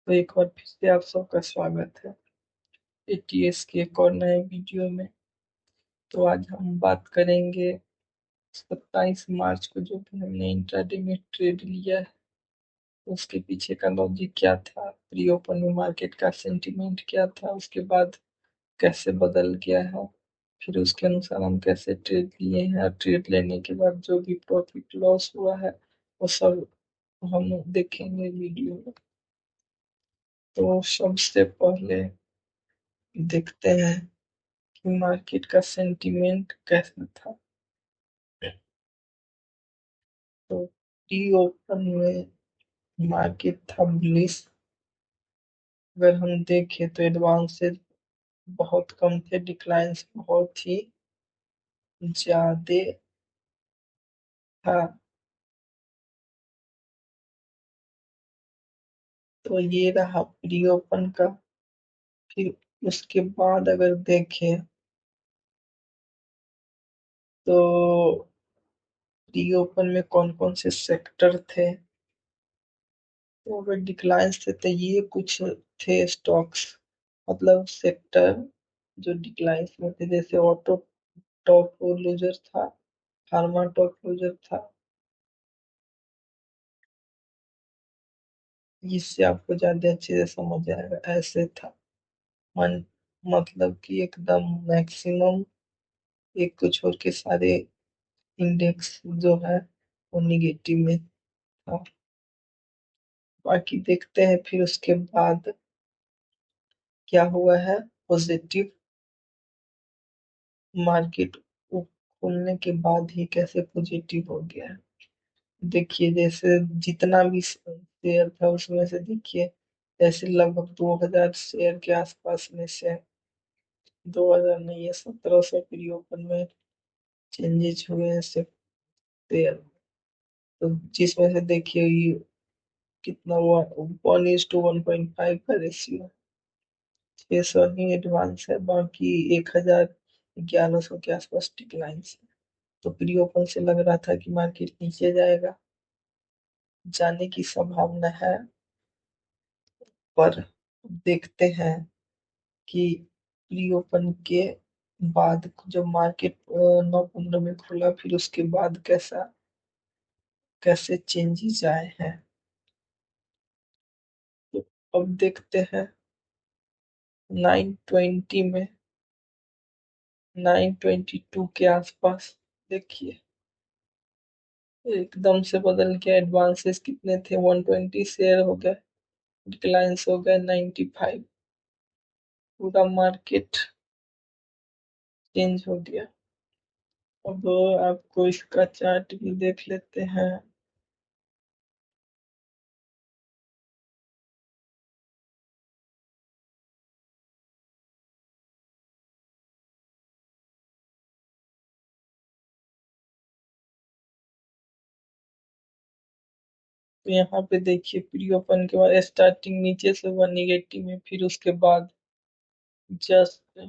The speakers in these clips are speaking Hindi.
तो एक बार फिर से आप सबका स्वागत है एटीएस के एक और नए वीडियो में। तो आज हम बात करेंगे 27 मार्च को जो भी हमने इंट्राडे में ट्रेड लिया है उसके पीछे का लॉजिक क्या था, प्री ओपन में मार्केट का सेंटीमेंट क्या था, उसके बाद कैसे बदल गया है, फिर उसके अनुसार हम कैसे ट्रेड लिए हैं और ट्रेड लेने के बाद जो भी प्रॉफिट लॉस हुआ है वो सब हम देखेंगे वीडियो में। तो सबसे पहले देखते हैं कि मार्केट का सेंटीमेंट कैसा था। तो प्री ओपन में मार्केट था बुलिश। अगर हम देखें तो एडवांसेस बहुत कम थे, डिक्लाइंस बहुत ही ज्यादा था। तो ये रहा प्री ओपन का। फिर उसके बाद अगर देखें तो प्री ओपन में कौन कौन से सेक्टर थे, तो अगर डिक्लाइंस थे तो ये कुछ थे स्टॉक्स, मतलब सेक्टर जो डिक्लाइंस में थे, जैसे ऑटो टॉप लूजर था, फार्मा टॉप लूजर था। इससे आपको ज्यादा अच्छे से समझ आएगा। ऐसे था मन, मतलब कि एकदम मैक्सिमम एक को छोड़ के सारे इंडेक्स जो है वो निगेटिव में था। बाकी देखते हैं फिर उसके बाद क्या हुआ है। पॉजिटिव मार्केट खुलने के बाद ही कैसे पॉजिटिव हो गया है। देखिए जैसे जितना भी शेयर था उसमें से देखिए, जैसे लगभग 2000 शेयर के आसपास में से, 2000 नहीं है 1700 प्री ओपन में चेंजेस हुए हैं शेयर। तो जिसमें से देखिए ये कितना हुआ, 1:1.5 का रेशियो। 600 ही एडवांस है, बाकी 1100 के आसपास डिक्लाइंस है। तो प्री ओपन से लग रहा था कि मार्केट नीचे जाएगा, जाने की संभावना है। पर देखते हैं कि प्री ओपन के बाद जब मार्केट 9:15 में खुला फिर उसके बाद कैसे चेंजेस आए हैं। तो अब देखते हैं 920 में, 922 के आसपास देखिए एकदम से बदल गया। एडवांसेस कितने थे, 120 शेयर हो गए, डिक्लाइंस हो गए 95। पूरा मार्केट चेंज हो गया। अब आपको इसका चार्ट भी देख लेते हैं। तो यहाँ पे देखिए प्री ओपन के बाद स्टार्टिंग नीचे से हुआ निगेटिव में, फिर उसके बाद जस्ट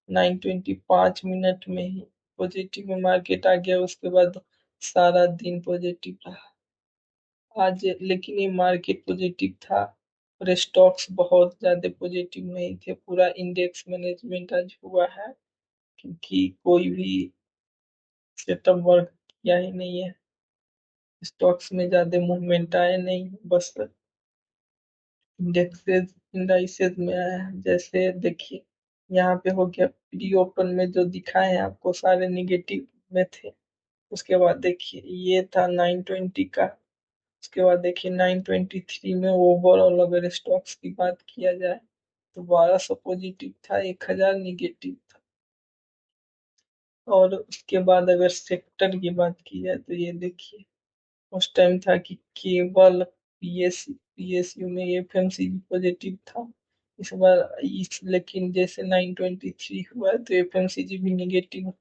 9:25 में ही पॉजिटिव में मार्केट आ गया। उसके बाद सारा दिन पॉजिटिव रहा आज, लेकिन ये मार्केट पॉजिटिव था और स्टॉक्स बहुत ज्यादा पॉजिटिव नहीं थे। पूरा इंडेक्स मैनेजमेंट आज हुआ है क्योंकि कोई भी सेटअप वर्क किया ही नहीं है, स्टॉक्स में ज्यादा मूवमेंट आए नहीं, बस इंडेक्सेस इंडाइसेस में आया है। जैसे देखिए यहाँ पे हो गया प्री ओपन में जो दिखाए हैं आपको सारे निगेटिव में थे। उसके बाद देखिए ये था 920 का। उसके बाद देखिए 923 में ओवरऑल अगर स्टॉक्स की बात किया जाए तो 1200 पॉजिटिव था, 1000 निगेटिव था। और उसके बाद अगर सेक्टर की बात की जाए तो ये देखिए उस टाइम था कि केवल पीएसयू में एफएमसीजी पॉजिटिव था। इस बार लेकिन जैसे 923 हुआ तो एफएमसीजी भी निगेटिव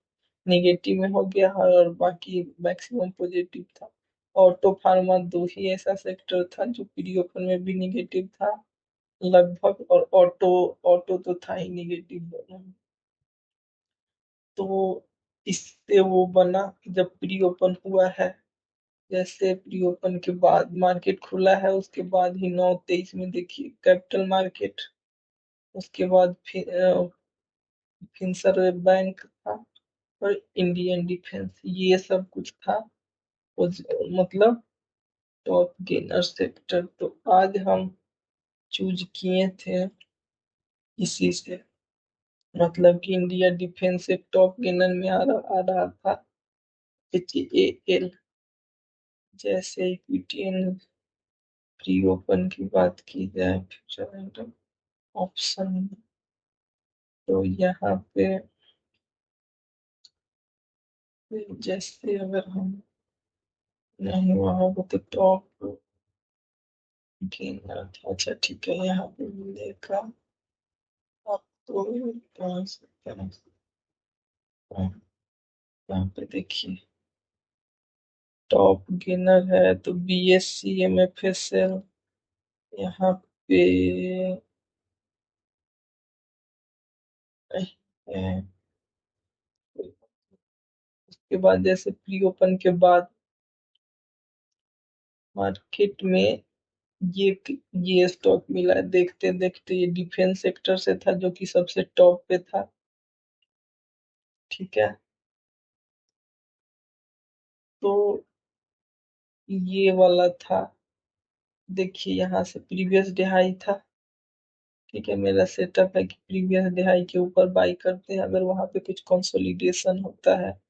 निगेटिव में हो गया और बाकी मैक्सिमम पॉजिटिव था। ऑटो फार्मा दो ही ऐसा सेक्टर था जो प्री ओपन में भी निगेटिव था लगभग, और ऑटो ऑटो तो था ही निगेटिव दोनों में। तो इससे वो बना जब प्री ओपन हुआ है जैसे प्री ओपन के बाद मार्केट खुला है, उसके बाद ही 9:23 में देखिए कैपिटल मार्केट, उसके बाद फिनसर्व बैंक था, और इंडियन डिफेंस, ये सब कुछ था। मतलब टॉप गेनर सेक्टर तो आज हम चूज किए थे इसी से, मतलब कि इंडिया डिफेंस एक टॉप गेनर में आ रहा था। HAL, जैसे इक्विटी एंड प्री ओपन की बात की जाए फ्यूचर एंड ऑप्शन, तो यहाँ पे जैसे अगर हम नहीं वहां को तो टॉप गेनर था। अच्छा ठीक है, यहाँ पे मिलेगा आपको, कहाँ से यहाँ पे देखिए टॉप गेनर है तो BSC MFSL यहाँ पे है। उसके बाद जैसे प्री ओपन के बाद मार्केट में ये ये स्टॉक मिला है, देखते देखते ये डिफेंस सेक्टर से था जो कि सबसे टॉप पे था। ठीक है, तो ये वाला था। देखिए यहाँ से प्रीवियस डे हाई था। ठीक है, मेरा सेटअप है कि प्रीवियस डे हाई के ऊपर बाई करते हैं अगर वहां पे कुछ कंसोलिडेशन होता है,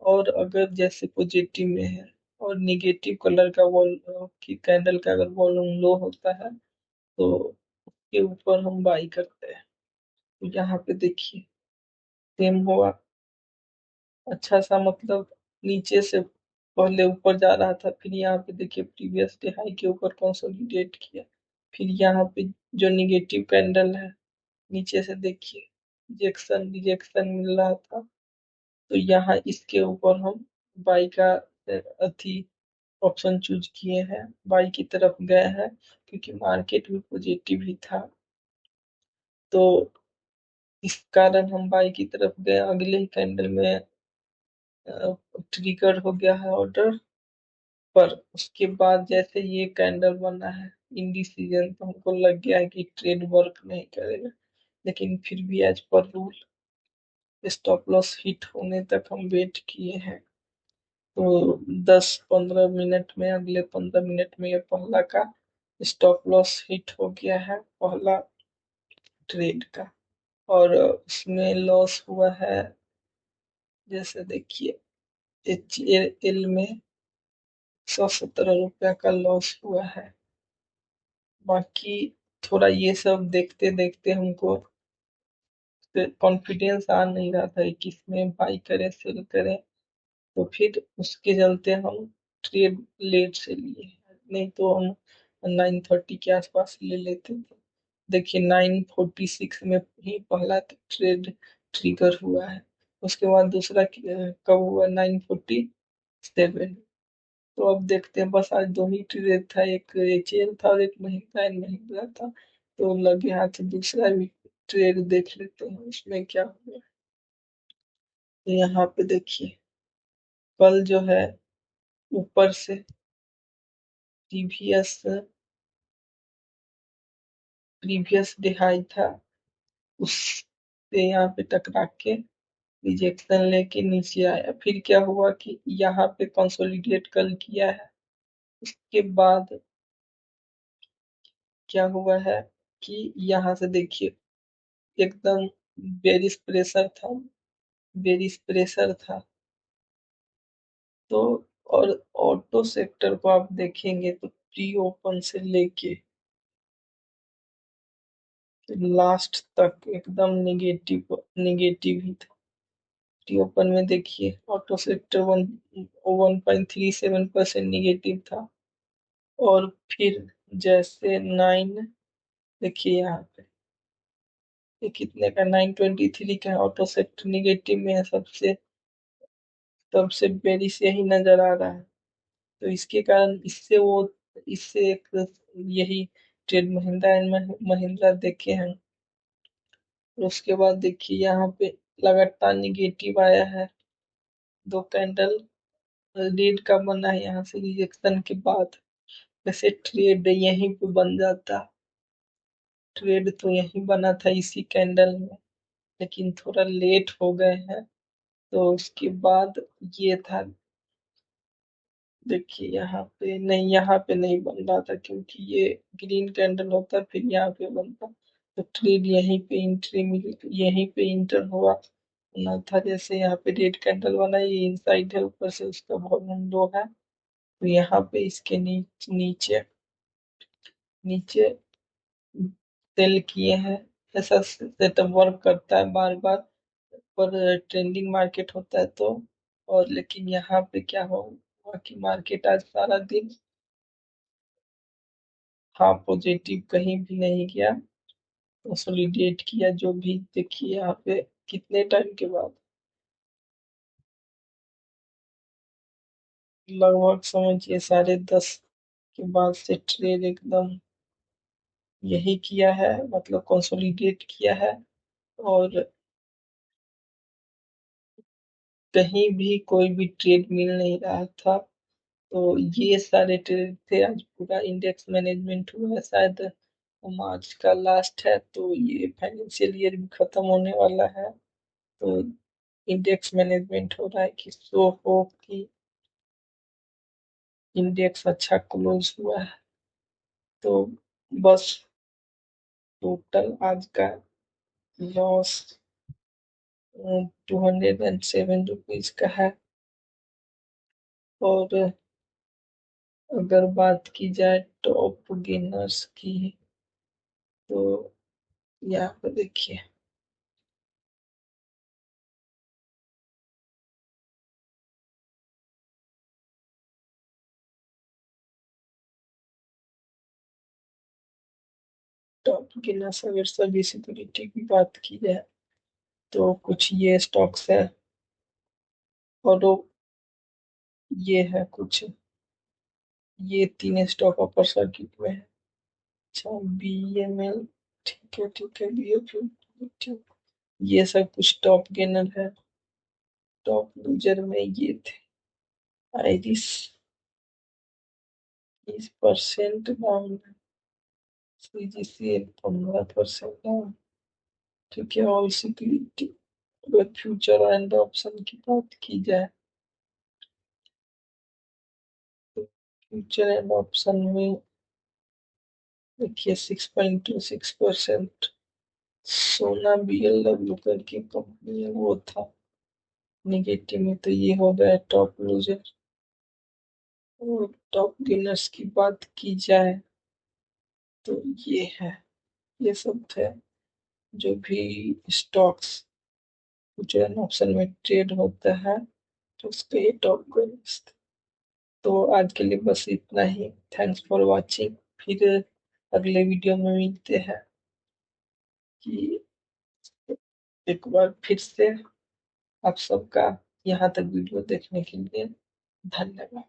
और अगर जैसे पॉजिटिव में है और निगेटिव कलर का वॉल की कैंडल का अगर वॉल्यूम लो होता है तो के ऊपर हम बाई करते हैं। तो यहाँ पे देखिए सेम हुआ, अच्छा सा, मतलब नीचे से पहले ऊपर जा रहा था, फिर यहाँ पे देखिए प्रीवियस डे हाई के ऊपर कंसोलिडेट किया, फिर यहाँ पे जो निगेटिव कैंडल है नीचे से देखिए रिजेक्शन रिजेक्शन मिल रहा था, तो यहाँ इसके ऊपर हम बाई का अथी ऑप्शन चूज किए हैं, बाई की तरफ गए हैं क्योंकि मार्केट भी पॉजिटिव ही था। तो इस कारण हम बाई की तरफ गए, अगले ही कैंडल में ट्रिगर हो गया है ऑर्डर, पर उसके बाद जैसे ये कैंडल बना है इंडिसीजन, तो हमको लग गया है कि ट्रेड वर्क नहीं करेगा, लेकिन फिर भी as per rule stop loss hit होने तक हम वेट किए हैं। तो 10-15 मिनट में, अगले 15 मिनट में ये पहला का स्टॉप लॉस हिट हो गया है, पहला ट्रेड का, और उसमें लॉस हुआ है, जैसे देखिए HAL में 117 रुपया का लॉस हुआ है। बाकी थोड़ा ये सब देखते देखते हमको कॉन्फिडेंस आ नहीं रहा था कि किसमें बाई करें सेल करें, तो फिर उसके चलते हम ट्रेड लेट से लिए, नहीं तो हम 9:30 के आसपास ले लेते थे। देखिए 9:46 में ही पहला ट्रेड ट्रिगर हुआ है, उसके बाद दूसरा कब हुआ, 9:47। तो अब देखते हैं, बस आज दो ही ट्रेड था, एक HAL था और एक महिंद्रा एंड महिंद्रा था, तो लगे हाथ दूसरा भी ट्रेड देख लेते हैं उसमें क्या हुआ। तो यहाँ पे देखिए कल जो है ऊपर से प्रीवियस प्रीवियस डे हाई था, उससे यहाँ पे टकरा के रिजेक्शन लेके नीचे आया, फिर क्या हुआ कि यहाँ पे कंसोलिडेट कल किया है, उसके बाद क्या हुआ है कि यहाँ से देखिए एकदम बेरिश प्रेशर था, बेरिश प्रेशर था। तो और ऑटो सेक्टर को आप देखेंगे तो प्री ओपन से लेके लास्ट तक एकदम निगेटिव निगेटिव ही था। प्री ओपन में देखिए ऑटो सेक्टर 1.37% निगेटिव था, और फिर जैसे 9, देखिए यहाँ पे ये कितने का, 9:23 का ऑटो सेक्टर निगेटिव में है, सबसे सबसे बेरिश यही नजर आ रहा है। तो इसके कारण इससे एक यही ट्रेड महिंद्रा एंड महिंद्रा देखे हैं। और उसके बाद देखिए यहाँ पे लगातार निगेटिव आया है, दो कैंडल रेड का बना है यहाँ से रिजेक्शन के बाद। वैसे ट्रेड यहीं पे बन जाता। ट्रेड तो यहीं बना था इसी कैंडल में, लेकिन थोड़ा लेट हो गए हैं। तो उसके बाद ये था। देखिए यहाँ पे नहीं, यहाँ पे नहीं बन रहा था क्योंकि ये ग्रीन कैंडल होता फिर यहाँ पे बनता। तो ट्रेड यहीं पे एंट्री मिली, यहीं पे इंटर हुआ ना था। जैसे यहाँ पे रेड कैंडल बना, ये इनसाइड है, ऊपर से उसका वॉल्यूम लो है। तो यहाँ पे इसके नीचे नीचे सेल किए हैं। ऐसा सेटअप वर्क करता है बार बार, पर ट्रेंडिंग मार्केट होता है तो। और लेकिन यहाँ पे क्या हुआ कि मार्केट आज सारा दिन, हाँ, पॉजिटिव कहीं भी नहीं गया, कंसोलिडेट किया जो भी। देखिए यहाँ पे कितने टाइम के बाद, लगभग समझिए 10:30 के बाद से ट्रेड एकदम यही किया है, मतलब कंसोलिडेट किया है। और कहीं भी कोई भी ट्रेड मिल नहीं रहा था। तो ये सारे ट्रेड थे। आज पूरा इंडेक्स मैनेजमेंट हुआ है, शायद मार्च का लास्ट है तो ये फाइनेंशियल ईयर भी खत्म होने वाला है। तो इंडेक्स मैनेजमेंट हो रहा है कि सो हो कि इंडेक्स अच्छा क्लोज हुआ है। तो बस टोटल आज का लॉस 207 रुपीज का है। और अगर बात की जाए टॉप गेनर्स की, तो यहाँ पर देखिए टॉप गेनर्स, अगर सभी सिक्योरिटी की बात की जाए तो कुछ ये स्टॉक्स है। और ये है कुछ, ये तीन स्टॉक अपर सर्किट में है। अच्छा, BML, ठीक है, BFL, ये सब कुछ टॉप गेनर है। टॉप लूजर में ये थे आइरिस, 30% डाउन, CGCL 15% डाउन। ठीक है, और सिक्योरिटी, अगर फ्यूचर एंड ऑप्शन की बात की जाए तो फ्यूचर एंड ऑप्शन में देखिए 6.26%। सोना BLW करके कंपनी है, वो था निगेटिव में, तो ये हो गया टॉप लूजर। और टॉप गेनर्स की बात की जाए तो ये है, ये सब थे जो भी स्टॉक्स फ्यूचर एंड ऑप्शन में ट्रेड होता है, तो उसके ये टॉप गेनर्स थे। तो आज के लिए बस इतना ही। Thanks for watching. फिर अगले वीडियो में मिलते हैं कि एक बार फिर से आप सबका यहाँ तक वीडियो देखने के लिए धन्यवाद।